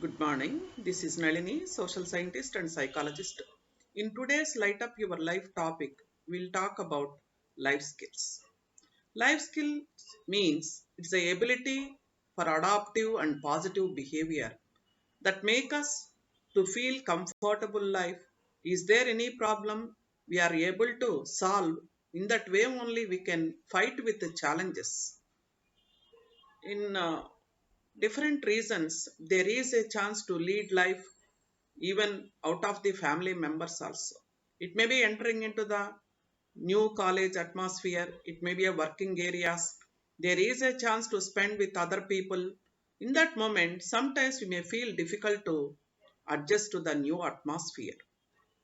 Good morning. This is Nalini, social scientist and psychologist. In today's Light Up Your Life topic, we'll talk about life skills. Life skills means it's the ability for adaptive and positive behavior that make us to feel comfortable life. Is there any problem we are able to solve? In that way only we can fight with the challenges. In different reasons, there is a chance to lead life even out of the family members also. It may be entering into the new college atmosphere, it may be a working areas. There is a chance to spend with other people. In that moment, sometimes we may feel difficult to adjust to the new atmosphere.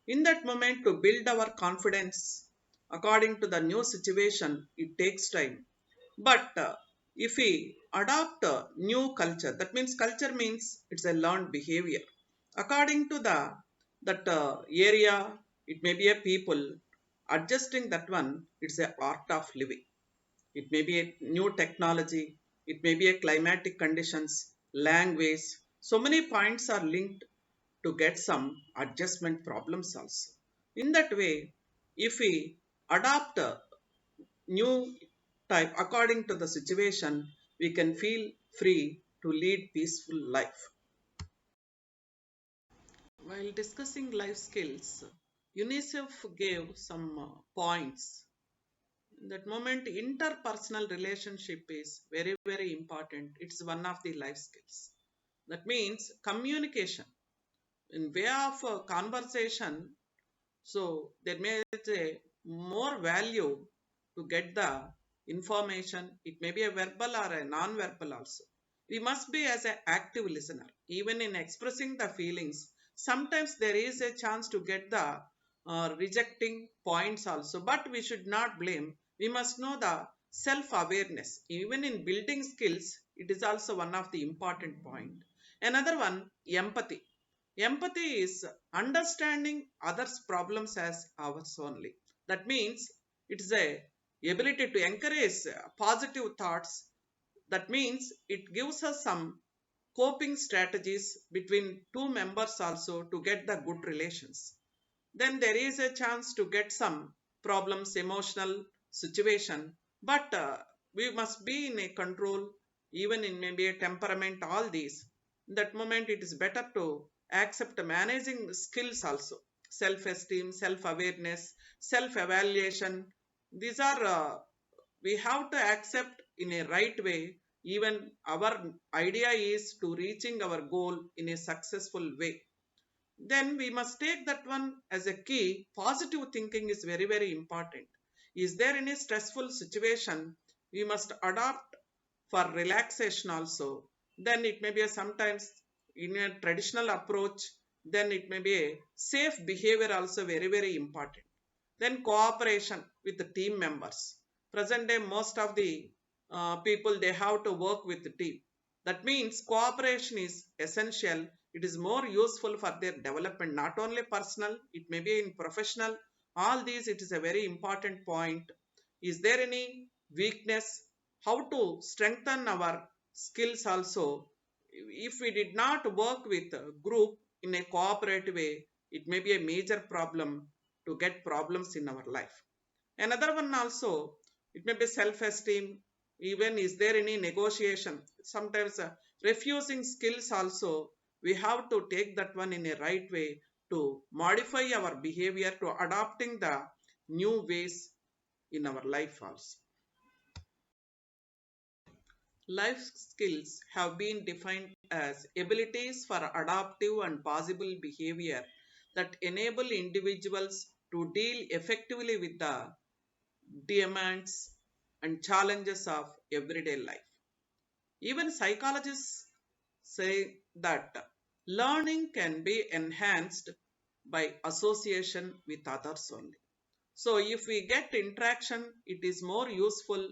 In that moment, to build our confidence according to the new situation, it takes time. But if we adopt a new culture, that means culture means it's a learned behavior. According to that area, it may be a people adjusting that one. It's a art of living. It may be a new technology. It may be a climatic conditions, language. So many points are linked to get some adjustment problems also. In that way, if we adopt a new type according to the situation, we can feel free to lead peaceful life. While discussing life skills, UNICEF gave some points. In that moment, interpersonal relationship is very, very important. It's one of the life skills. That means communication. In way of conversation, so there may be a more value to get the information. It may be a verbal or a non-verbal also. We must be as an active listener. Even in expressing the feelings, sometimes there is a chance to get the rejecting points also. But we should not blame. We must know the self-awareness. Even in building skills, it is also one of the important point. Another one, empathy. Empathy is understanding others' problems as ours only. That means it is a ability to encourage positive thoughts. That means it gives us some coping strategies between two members also to get the good relations. Then there is a chance to get some problems, emotional situation, but we must be in a control, even in maybe a temperament, all these. In that moment, it is better to accept managing skills also, self esteem, self awareness, self evaluation. These are we have to accept in a right way. Even our idea is to reaching our goal in a successful way, then we must take that one as a key. Positive thinking is very, very important. Is there any stressful situation? We must adopt for relaxation also. Then it may be a sometimes in a traditional approach, then it may be a safe behavior also very, very important. Then cooperation with the team members. Present day, most of the people they have to work with the team. That means cooperation is essential. It is more useful for their development, not only personal, it may be in professional. All these, it is a very important point. Is there any weakness? How to strengthen our skills also? If we did not work with a group in a cooperative way, it may be a major problem to get problems in our life. Another one also, it may be self-esteem. Even is there any negotiation? Sometimes refusing skills also, we have to take that one in a right way to modify our behavior to adopting the new ways in our life also. Life skills have been defined as abilities for adaptive and possible behavior that enable individuals to deal effectively with the demands and challenges of everyday life. Even psychologists say that learning can be enhanced by association with others only. So, if we get interaction, it is more useful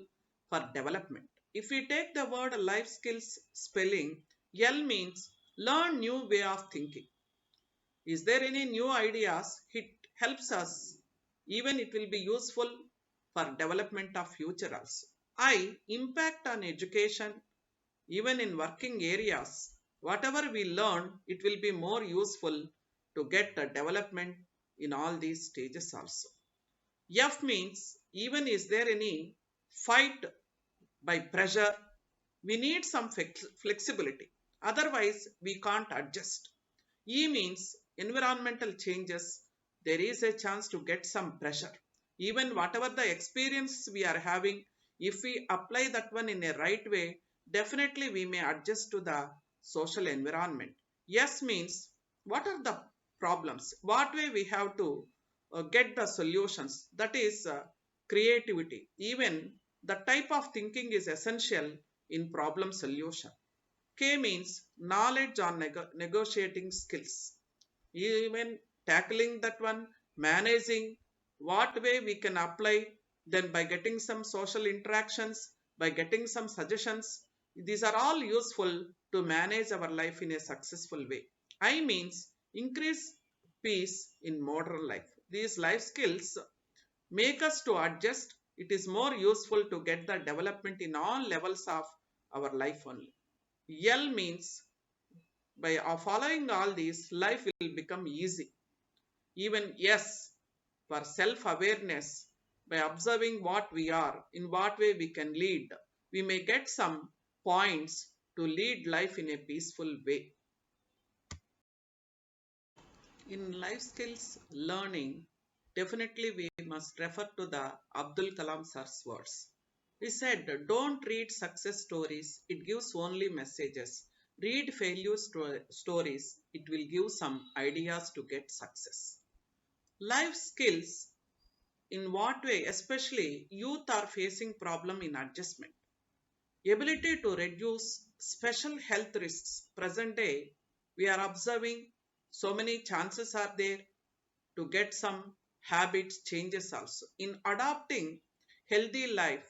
for development. If we take the word life skills spelling, L means learn new way of thinking. Is there any new ideas? It helps us. Even it will be useful for development of future also. I impact on education even in working areas. whatever we learn, it will be more useful to get the development in all these stages also. F means even is there any fight by pressure, we need some flexibility, otherwise we can't adjust. E means environmental changes, there is a chance to get some pressure. Even whatever the experience we are having, if we apply that one in a right way, definitely we may adjust to the social environment. Yes means what are the problems, what way we have to get the solutions, that is creativity. Even the type of thinking is essential in problem solution. K means knowledge on negotiating skills. Even tackling that one, managing what way we can apply, then by getting some social interactions, by getting some suggestions, these are all useful to manage our life in a successful way. I means increase peace in modern life. These life skills make us to adjust. It is more useful to get the development in all levels of our life only. L means by following all these, life will become easy. Even yes, for self awareness, by observing what we are, in what way we can lead, we may get some points to lead life in a peaceful way. In life skills learning, definitely we must refer to the Abdul Kalam sir's words. He said, don't read success stories, it gives only messages. Read failure stories, it will give some ideas to get success. Life skills, in what way, especially youth are facing problem in adjustment. Ability to reduce special health risks. Present day, we are observing so many chances are there to get some habits changes also. In adopting healthy life,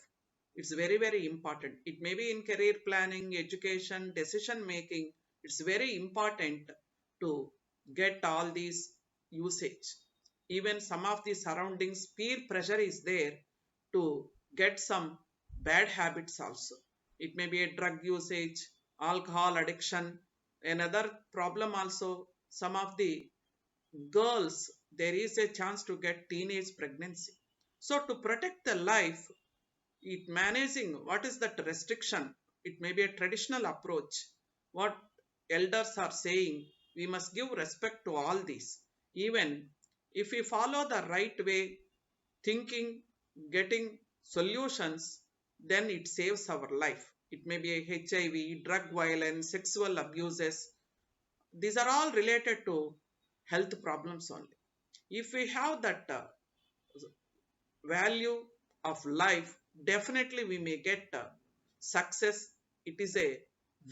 it's very, very important. It may be in career planning, education, decision making. It's very important to get all these usage. Even some of the surroundings, peer pressure is there to get some bad habits also. It may be a drug usage, alcohol addiction, another problem also. Some of the girls, there is a chance to get teenage pregnancy. So to protect the life, it managing what is that restriction, it may be a traditional approach. What elders are saying, we must give respect to all these. Even if we follow the right way, thinking, getting solutions, then it saves our life. It may be a HIV, drug violence, sexual abuses. These are all related to health problems only. If we have that value of life, definitely we may get success. It is a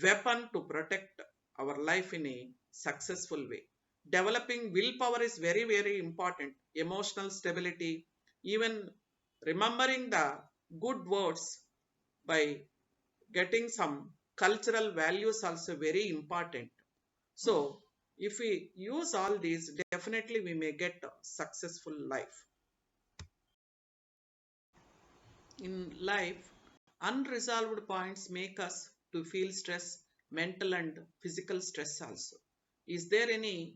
weapon to protect our life in a successful way. Developing willpower is very, very important. Emotional stability, even remembering the good words, by getting some cultural values also very important. So if we use all these, definitely we may get a successful life. In life, unresolved points make us to feel stress, mental and physical stress also. Is there any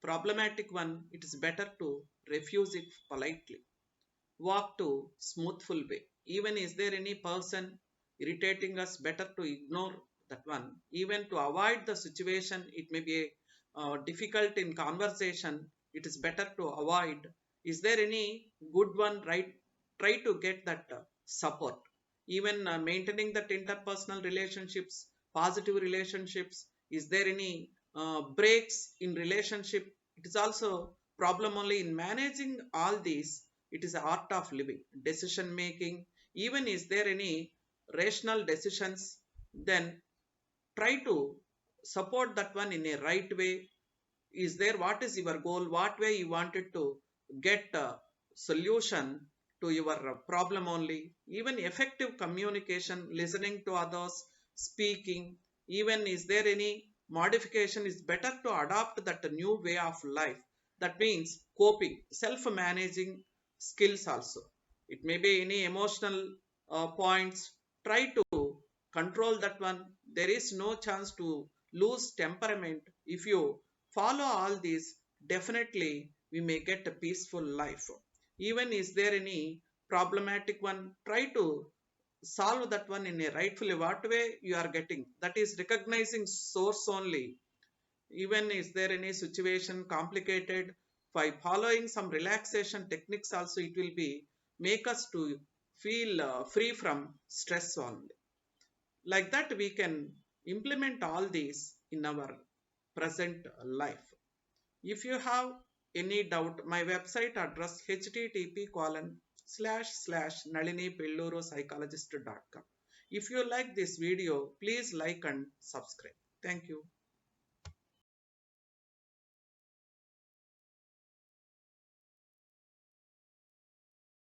problematic one? It is better to refuse it politely. Walk to smoothful way. Even is there any person irritating us, better to ignore that one. Even to avoid the situation, it may be difficult in conversation. It is better to avoid. Is there any good one? Right, try to get that support. Even maintaining that interpersonal relationships, positive relationships. Is there any breaks in relationship? It is also problem only in managing all these. It is the art of living, decision making. Even is there any rational decisions, then try to support that one in a right way. Is there what is your goal, what way you wanted to get a solution to your problem only. Even effective communication, listening to others, speaking. Even is there any modification, is better to adopt that new way of life. That means coping, self managing skills also. It may be any emotional points, try to control that one. There is no chance to lose temperament. If you follow all these, definitely we may get a peaceful life. Even is there any problematic one, try to solve that one in a rightfully what way you are getting. That is recognizing source only. Even is there any situation complicated, by following some relaxation techniques also it will be make us to feel free from stress only. Like that we can implement all these in our present life. If you have any doubt, my website address http://nalinipelluru psychologist.com. If you like this video, please like and subscribe. Thank you.